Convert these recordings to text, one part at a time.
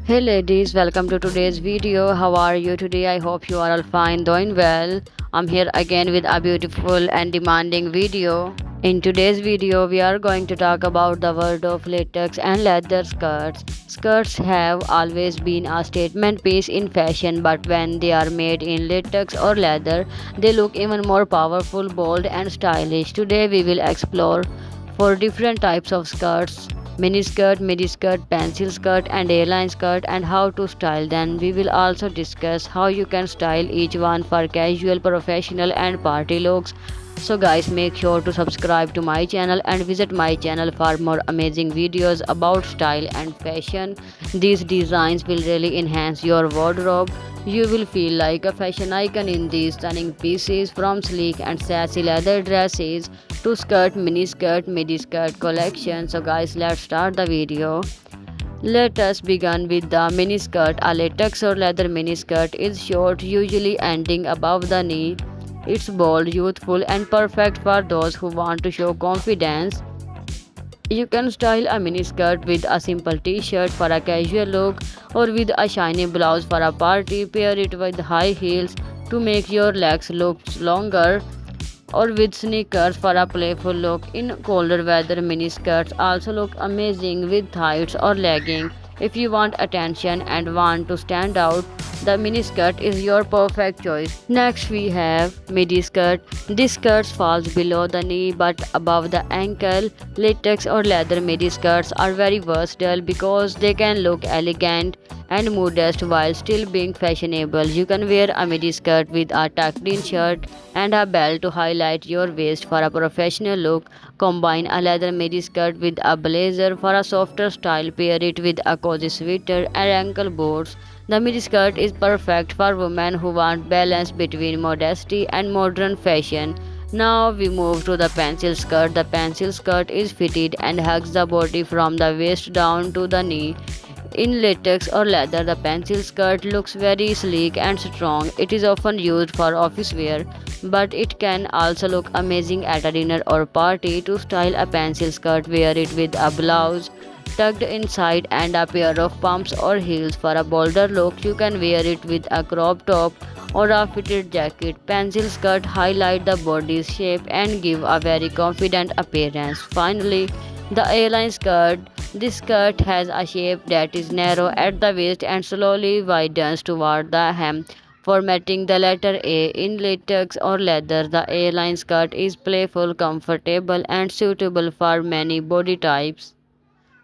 Hey ladies, welcome to today's video. How are you today? I hope you are all fine, doing well. I'm here again with a beautiful and demanding video. In today's video, we are going to talk about the world of latex and leather skirts. Skirts have always been a statement piece in fashion, but when they are made in latex or leather, they look even more powerful, bold, and stylish. Today, we will explore four different types of skirts: mini skirt, midi skirt, pencil skirt, and airline skirt, and how to style them. We will also discuss how you can style each one for casual, professional, and party looks. So guys, make sure to subscribe to my channel and visit my channel for more amazing videos about style and fashion. These designs will really enhance your wardrobe. You will feel like a fashion icon in these stunning pieces, from sleek and sassy leather dresses to skirt, mini skirt, midi skirt collection. So guys, let's start the video. Let us begin with the mini skirt. A latex or leather mini skirt is short, usually ending above the knee. It's bold, youthful, and perfect for those who want to show confidence. You can style a mini skirt with a simple t-shirt for a casual look, or with a shiny blouse for a party. Pair it with high heels to make your legs look longer, or with sneakers for a playful look. In colder weather, mini skirts also look amazing with tights or leggings. If you want attention and want to stand out, the mini skirt is your perfect choice. Next we have midi skirt. This skirt falls below the knee but above the ankle. Latex or leather midi skirts are very versatile because they can look elegant and modest while still being fashionable. You can wear a midi skirt with a tucked-in shirt and a belt to highlight your waist for a professional look. Combine a leather midi skirt with a blazer for a softer style. Pair it with a cozy sweater and ankle boots. The midi skirt is perfect for women who want balance between modesty and modern fashion. Now we move to the pencil skirt. The pencil skirt is fitted and hugs the body from the waist down to the knee. In latex or leather, the pencil skirt looks very sleek and strong. It is often used for office wear, but it can also look amazing at a dinner or party. To style a pencil skirt, wear it with a blouse tucked inside and a pair of pumps or heels. For a bolder look, you can wear it with a crop top or a fitted jacket. Pencil skirt highlight the body's shape and give a very confident appearance. Finally, the airline skirt. This skirt has a shape that is narrow at the waist and slowly widens toward the hem, formatting the letter A. In latex or leather, the airline skirt is playful, comfortable, and suitable for many body types.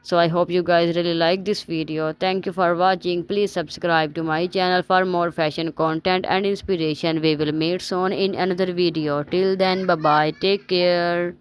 So I hope you guys really like this video. Thank you for watching. Please subscribe to my channel for more fashion content and inspiration. We will meet soon in another video. Till then, bye bye. Take care.